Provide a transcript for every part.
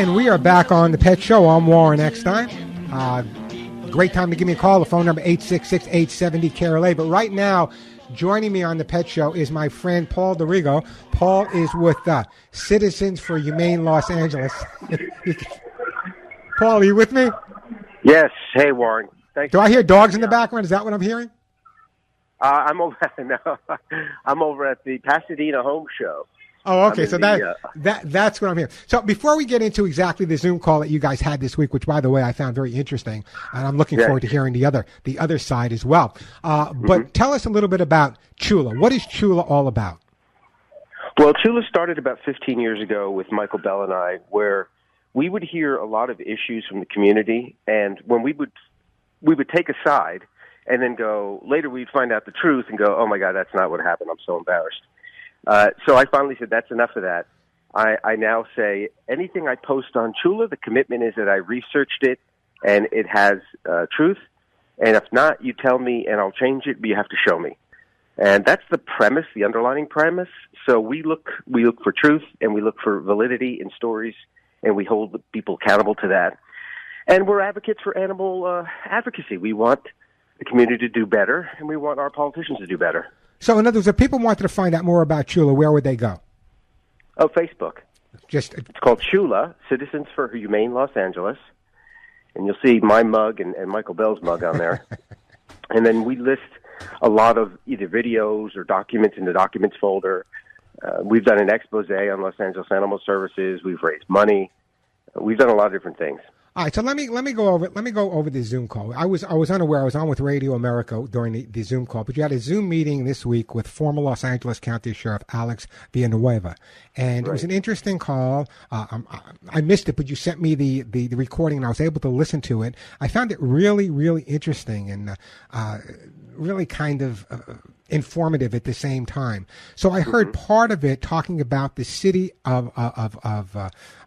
And we are back on the Pet Show. I'm Warren Eckstein. Great time to give me a call. The phone number 866-870-KRLA. But right now, joining me on the Pet Show is my friend Paul Darrigo. Paul is with Citizens for Humane Los Angeles. Paul, are you with me? Yes. Hey, Warren. Thanks. Do I hear dogs in the background? Is that what I'm hearing? I'm over at the Pasadena Home Show. Oh, okay. So that's what I'm hearing. So before we get into exactly the Zoom call that you guys had this week, which by the way I found very interesting, and I'm looking forward to hearing the other side as well. But tell us a little bit about Chula. What is Chula all about? Well, Chula started about 15 years ago with Michael Bell and I, where we would hear a lot of issues from the community, and when we would take a side, and then go later we'd find out the truth and go, oh my God, that's not what happened. I'm so embarrassed. So I finally said, that's enough of that. I now say anything I post on Chula, the commitment is that I researched it and it has truth. And if not, you tell me and I'll change it, but you have to show me. And that's the premise, the underlying premise. So we look for truth and we look for validity in stories and we hold people accountable to that. And we're advocates for animal advocacy. We want the community to do better and we want our politicians to do better. So, in other words, if people wanted to find out more about Chula, where would they go? Oh, Facebook. It's called Chula, Citizens for Humane Los Angeles. And you'll see my mug and Michael Bell's mug on there. And then we list a lot of either videos or documents in the documents folder. We've done an expose on Los Angeles Animal Services. We've raised money. We've done a lot of different things. All right, so let me go over the Zoom call. I was unaware. I was on with Radio America during the Zoom call, but you had a Zoom meeting this week with former Los Angeles County Sheriff Alex Villanueva, and It was an interesting call. I missed it, but you sent me the recording, and I was able to listen to it. I found it really, really interesting and really kind of informative at the same time. So I heard part of it talking about the city of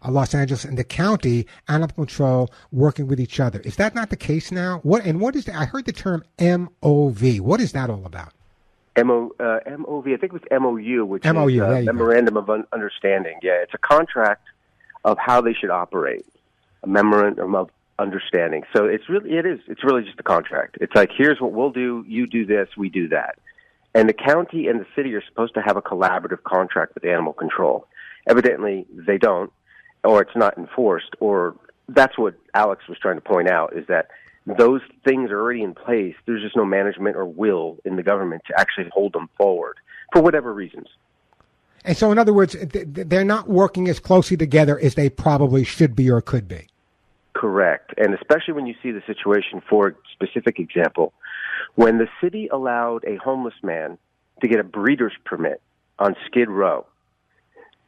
Los Angeles and the county animal control working with each other. Is that not the case now? What is I heard the term MOV. What is that all about? MOV. I think it was MOU, which MOU, is Memorandum of Understanding. Yeah, it's a contract of how they should operate. A memorandum of understanding. So it's really just a contract. It's like, here's what we'll do. You do this. We do that. And the county and the city are supposed to have a collaborative contract with animal control. Evidently, they don't, or it's not enforced, or that's what Alex was trying to point out, is that those things are already in place. There's just no management or will in the government to actually hold them forward for whatever reasons. And so, in other words, they're not working as closely together as they probably should be or could be. Correct. And especially when you see the situation, for a specific example, when the city allowed a homeless man to get a breeder's permit on Skid Row,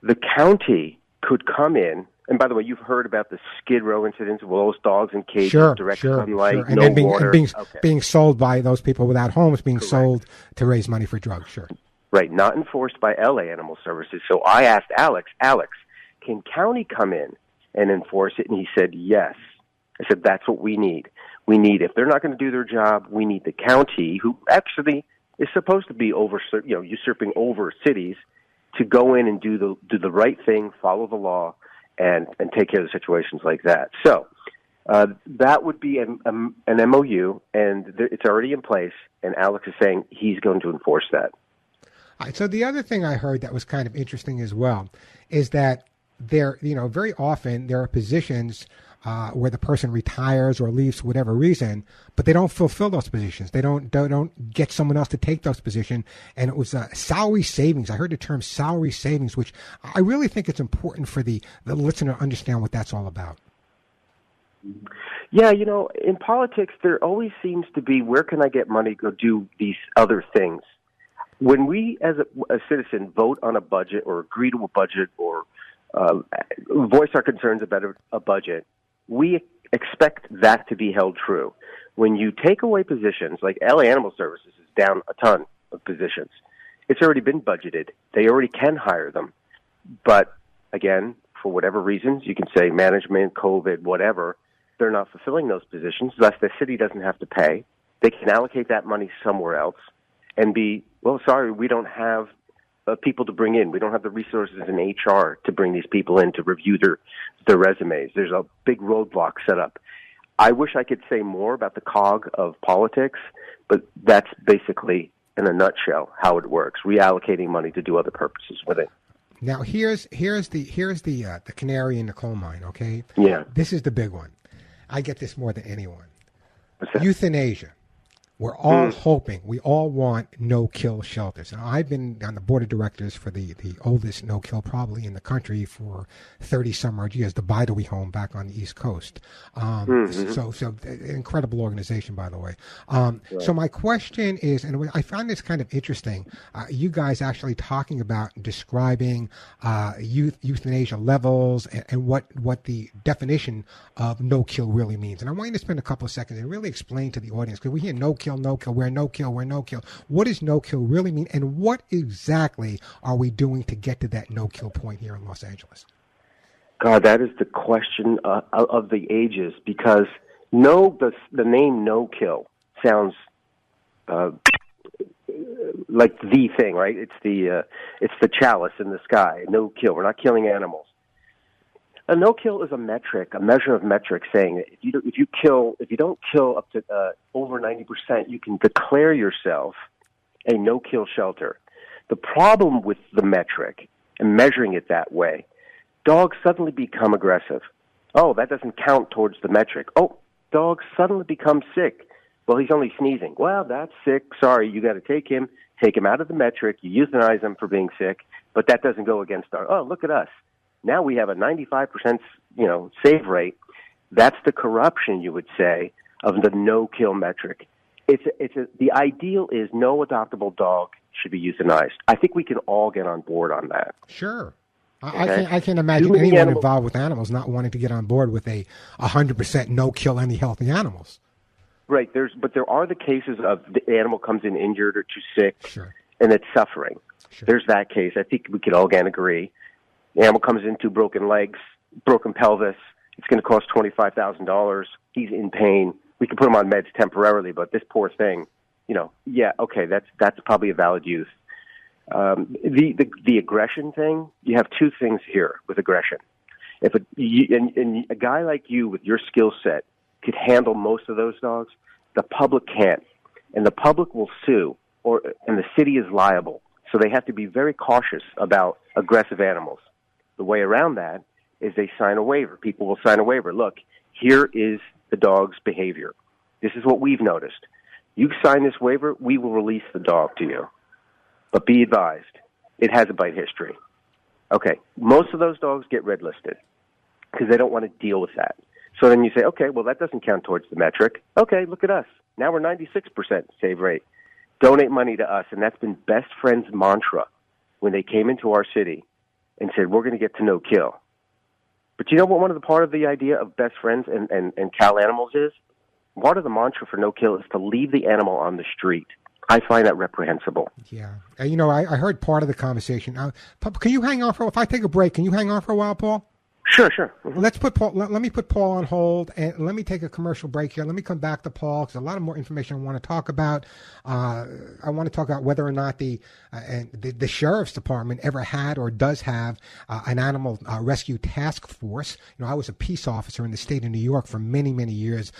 the county could come in, and by the way, you've heard about the Skid Row incidents with those dogs in cages, direct sunlight, and no then water. Being sold by those people without homes, being sold to raise money for drugs, Right, not enforced by LA Animal Services. So I asked Alex, can county come in and enforce it? And he said, yes. I said, that's what we need. We need, if they're not going to do their job, we need the county, who actually is supposed to be usurping over cities, to go in and do the right thing, follow the law, and take care of situations like that. So that would be an MOU, and it's already in place, and Alex is saying he's going to enforce that. All right, so the other thing I heard that was kind of interesting as well is that very often there are positions where the person retires or leaves for whatever reason, but they don't fulfill those positions. They don't get someone else to take those positions. And it was salary savings. I heard the term salary savings, which I really think it's important for the listener to understand what that's all about. Yeah, in politics, there always seems to be, where can I get money to go do these other things? When we, as a citizen, vote on a budget or agree to a budget or voice our concerns about a budget, we expect that to be held true. When you take away positions, like LA Animal Services is down a ton of positions, it's already been budgeted. They already can hire them. But again, for whatever reasons, you can say management, COVID, whatever, they're not fulfilling thus the city doesn't have to pay. They can allocate that money somewhere else and be, well, sorry, we don't have people to bring in. We don't have the resources in HR to bring these people in to review their resumes. There's a big roadblock set up. I wish I could say more about the cog of politics, but that's basically, in a nutshell, how it works. Reallocating money to do other purposes with it. Now here's the canary in the coal mine. Okay. Yeah. This is the big one. I get this more than anyone. What's that? Euthanasia. We're all hoping, we all want no-kill shelters. And I've been on the board of directors for the oldest no-kill probably in the country for 30-some odd years, the Bidewee Home back on the East Coast. So incredible organization, by the way. Right. So my question is, and I found this kind of interesting, you guys actually talking about describing euthanasia levels and what the definition of no-kill really means. And I want you to spend a couple of seconds and really explain to the audience, because we hear no-kill, we're no-kill. What does no-kill really mean, and what exactly are we doing to get to that no-kill point here in Los Angeles? God, that is the question of the ages, because the name no-kill sounds like the thing, right? It's the chalice in the sky. No-kill. We're not killing animals. A no-kill is a measure of metrics, saying that if you don't kill up to over 90%, you can declare yourself a no-kill shelter. The problem with the metric and measuring it that way, dogs suddenly become aggressive. Oh, that doesn't count towards the metric. Oh, dogs suddenly become sick. Well, he's only sneezing. Well, that's sick. Sorry, you got to take him out of the metric. You euthanize him for being sick, but that doesn't go against oh, look at us. Now we have a 95%, save rate. That's the corruption, you would say, of the no-kill metric. The ideal is no adoptable dog should be euthanized. I think we can all get on board on that. Sure. Okay? I can't imagine anyone involved with animals not wanting to get on board with a 100% no-kill any healthy animals. Right. But there are the cases of the animal comes in injured or too sick, sure, and it's suffering. Sure. There's that case. I think we could all again agree. The animal comes in 2 broken legs, broken pelvis. It's going to cost $25,000. He's in pain. We can put him on meds temporarily, but this poor thing, that's probably a valid use. The aggression thing, you have 2 things here with aggression. If a guy like you with your skill set could handle most of those dogs, the public can't, and the public will sue, and the city is liable. So they have to be very cautious about aggressive animals. The way around that is they sign a waiver. People will sign a waiver. Look, here is the dog's behavior. This is what we've noticed. You sign this waiver, we will release the dog to you. But be advised, it has a bite history. Okay, most of those dogs get red listed because they don't want to deal with that. So then you say, okay, well, that doesn't count towards the metric. Okay, look at us. Now we're 96% save rate. Donate money to us. And that's been Best Friends' mantra when they came into our city and said, we're going to get to no kill. But you know what part of the idea of Best Friends and Cal Animals is? Part of the mantra for no kill is to leave the animal on the street. I find that reprehensible. Yeah. I heard part of the conversation. Can you hang on if I take a break, can you hang on for a while, Paul? Sure. Mm-hmm. Let's put Paul. Let me put Paul on hold, and let me take a commercial break here. Let me come back to Paul because a lot of more information I want to talk about. I want to talk about whether or not the sheriff's department ever had or does have an animal rescue task force. I was a peace officer in the state of New York for many, many years,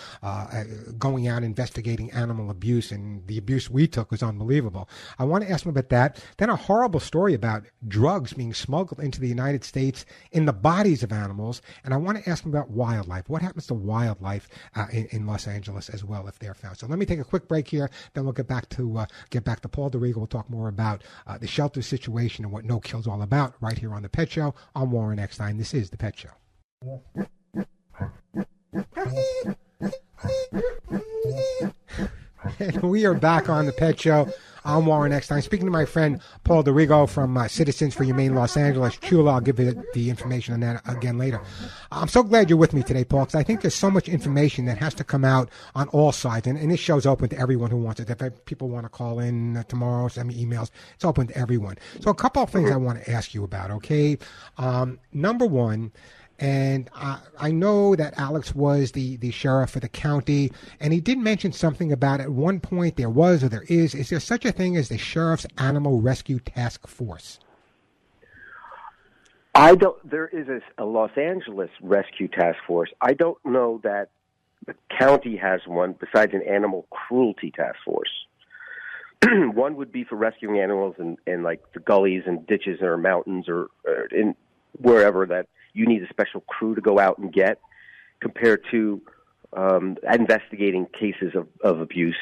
going out investigating animal abuse, and the abuse we took was unbelievable. I want to ask him about that. Then a horrible story about drugs being smuggled into the United States in the bodies of animals, and I want to ask him about wildlife. What happens to wildlife in Los Angeles as well if they're found? So let me take a quick break here. Then we'll get back to Paul Darrigo. We'll talk more about the shelter situation and what no kill's all about right here on the Pet Show. I'm Warren Eckstein. This is the Pet Show. And we are back on the Pet Show. I'm Warren Eckstein. Speaking to my friend Paul Darrigo from Citizens for Humane Los Angeles. Chula, I'll give you the information on that again later. I'm so glad you're with me today, Paul, because I think there's so much information that has to come out on all sides. And this show's open to everyone who wants it. If people want to call in tomorrow, send me emails, it's open to everyone. So a couple of things I want to ask you about, okay? Number one, And I know that Alex was the sheriff for the county, and he did mention something about at one point there was or there is there such a thing as the Sheriff's Animal Rescue Task Force? There is a Los Angeles Rescue Task Force. I don't know that the county has one besides an Animal Cruelty Task Force. One would be for rescuing animals in like the gullies and ditches or mountains or in wherever that you need a special crew to go out and get, compared to investigating cases of abuse,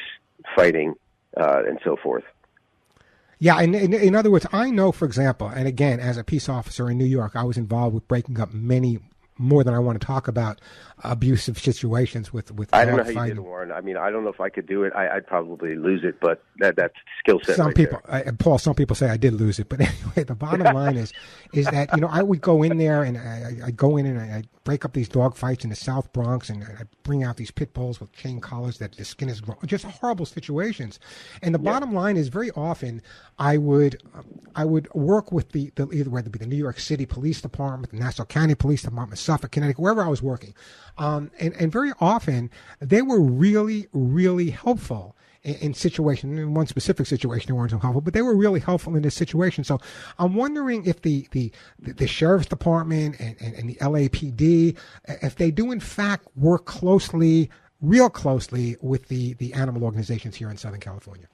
fighting, and so forth. Yeah, in other words, I know, for example, and again, as a peace officer in New York, I was involved with breaking up many more than I want to talk about abusive situations with I don't know how you did it, Warren. I mean, I don't know if I could do it. I'd probably lose it, but that's skill set. Some people, Paul, some people say I did lose it, but anyway, the bottom line is that I would go in there and I go in and I break up these dog fights in the South Bronx, and I bring out these pit bulls with chain collars that the skin is grown, just horrible situations. And the bottom line is, very often I would work with the either whether it be the New York City Police Department, the Nassau County Police Department, Suffolk, Connecticut, wherever I was working. And very often they were really, really helpful in situations. In one specific situation, they weren't so helpful, but they were really helpful in this situation. So I'm wondering if the Sheriff's Department and the LAPD, if they do in fact work real closely with the animal organizations here in Southern California.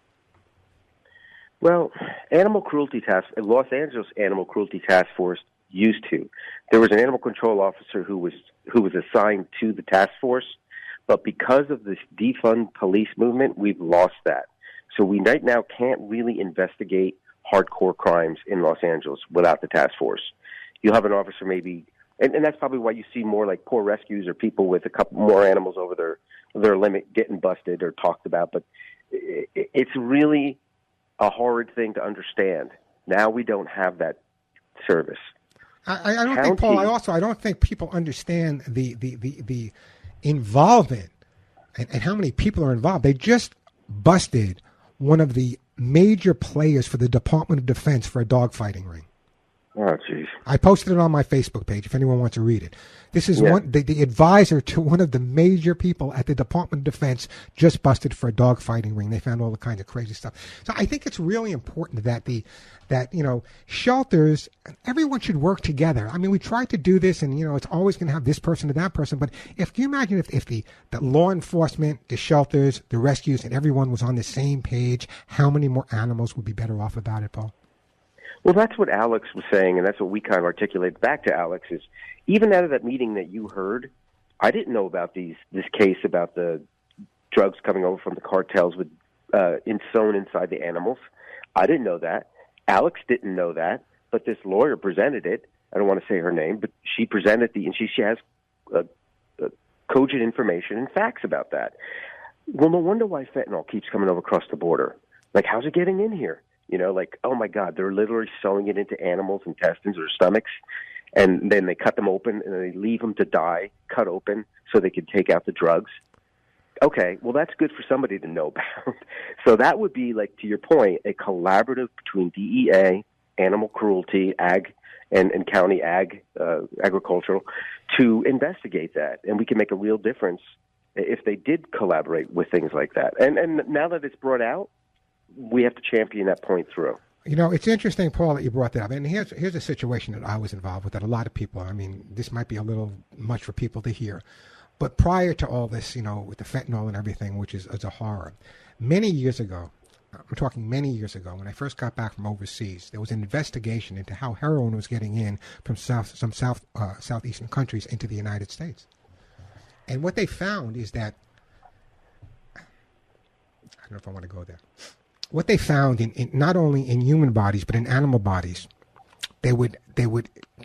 Well, Los Angeles Animal Cruelty Task Force used to. There was an animal control officer who was assigned to the task force, but because of this defund police movement, we've lost that. So we right now can't really investigate hardcore crimes in Los Angeles without the task force. You'll have an officer maybe, and that's probably why you see more like poor rescues or people with a couple more animals over their limit getting busted or talked about. But it's really a horrid thing to understand. Now we don't have that service. I don't think, Paul. I don't think people understand the involvement and how many people are involved. They just busted one of the major players for the Department of Defense for a dogfighting ring. Oh, jeez. I posted it on my Facebook page if anyone wants to read it. This is the advisor to one of the major people at the Department of Defense just busted for a dogfighting ring. They found all the kinds of crazy stuff. So I think it's really important that shelters, everyone should work together. I mean, we try to do this, and it's always going to have this person or that person. But if you imagine if the law enforcement, the shelters, the rescues, and everyone was on the same page, how many more animals would be better off about it, Paul? Well, that's what Alex was saying, and that's what we kind of articulated back to Alex, is even out of that meeting that you heard, I didn't know about this case about the drugs coming over from the cartels with sewn inside the animals. I didn't know that. Alex didn't know that, but this lawyer presented it. I don't want to say her name, but she presented and she has cogent information and facts about that. Well, no wonder why fentanyl keeps coming over across the border. Like, how's it getting in here? Oh my God, they're literally sewing it into animals' intestines or stomachs, and then they cut them open and they leave them to die, cut open, so they can take out the drugs. Okay, well, that's good for somebody to know about. So that would be, like, to your point, a collaborative between DEA, animal cruelty, ag, and county agricultural, to investigate that. And we can make a real difference if they did collaborate with things like that. And now that it's brought out, we have to champion that point through. It's interesting, Paul, that you brought that up. And here's a situation that I was involved with that a lot of people, this might be a little much for people to hear. But prior to all this, with the fentanyl and everything, which is a horror, many years ago, I'm talking many years ago, when I first got back from overseas, there was an investigation into how heroin was getting in from southeastern countries into the United States. And what they found is that, I don't know if I want to go there. What they found in not only in human bodies but in animal bodies, they would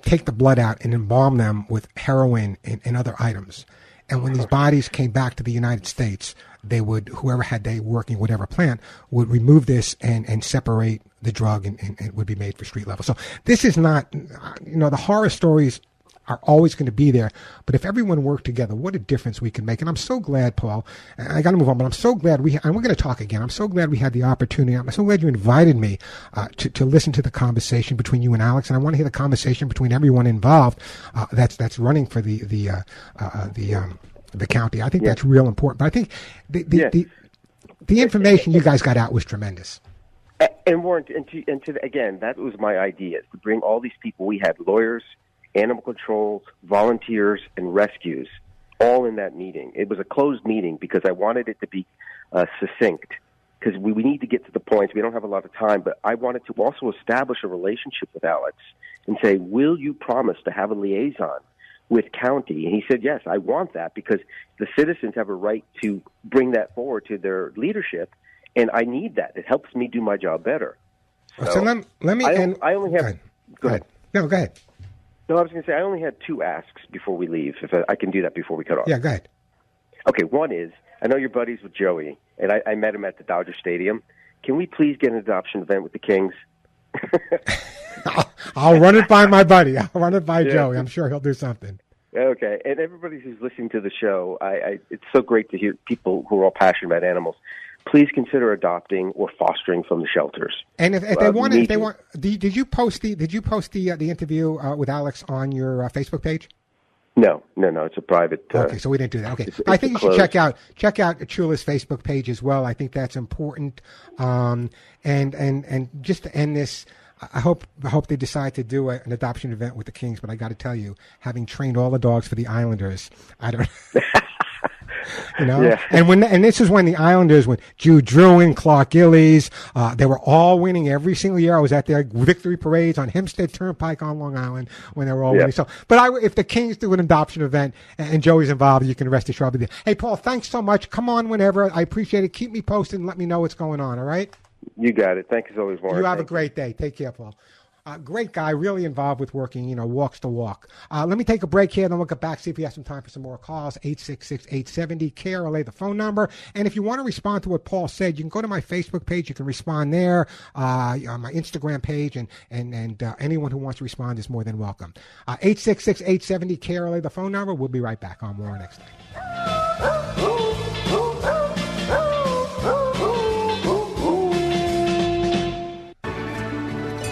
take the blood out and embalm them with heroin and other items. And when these bodies came back to the United States, they would, whoever had they working whatever plant, would remove this and separate the drug and it would be made for street level. So this is not, the horror stories are always going to be there. But if everyone worked together, what a difference we can make. And I'm so glad, Paul, I got to move on, but I'm so glad and we're going to talk again. I'm so glad we had the opportunity. I'm so glad you invited me to listen to the conversation between you and Alex. And I want to hear the conversation between everyone involved that's running for the county. I think that's real important. But I think the information you guys got out was tremendous. And Warren, again, that was my idea, to bring all these people. We had lawyers, animal controls, volunteers, and rescues all in that meeting. It was a closed meeting because I wanted it to be succinct, because we need to get to the points. We don't have a lot of time, but I wanted to also establish a relationship with Alex and say, will you promise to have a liaison with county? And he said, yes, I want that, because the citizens have a right to bring that forward to their leadership. And I need that. It helps me do my job better. So let me. I only have. Go ahead. No, go ahead. No, I was going to say I only had 2 asks before we leave. If I can do that before we cut off. Yeah, go ahead. Okay. One is, I know you're buddies with Joey, and I met him at the Dodger Stadium. Can we please get an adoption event with the Kings? I'll run it by my buddy. I'll run it by Joey. I'm sure he'll do something. Okay. And everybody who's listening to the show, it's so great to hear people who are all passionate about animals. Please consider adopting or fostering from the shelters. And if they want, did you post the interview with Alex on your Facebook page? No. It's a private. Okay, so we didn't do that. Okay, I think you should check out Chula's Facebook page as well. I think that's important. And just to end this, I hope they decide to do an adoption event with the Kings. But I got to tell you, having trained all the dogs for the Islanders, I don't. You know, and this is when the Islanders, when Jude Druin, Clark Gillies, they were all winning every single year. I was at their victory parades on Hempstead Turnpike on Long Island when they were all winning. So, but if the Kings do an adoption event and Joey's involved, you can rest assured I'll be there. Hey, Paul, thanks so much. Come on whenever. I appreciate it. Keep me posted and let me know what's going on. All right. You got it. Thank you as always, Warren. You have a great day. Take care, Paul. Great guy, really involved with working, walks the walk. Let me take a break here, then we'll get back, see if we have some time for some more calls. 866-870-KRLA, the phone number. And if you want to respond to what Paul said, you can go to my Facebook page. You can respond there, on my Instagram page, and anyone who wants to respond is more than welcome. 866-870-KRLA, the phone number. We'll be right back on Warren Next Night.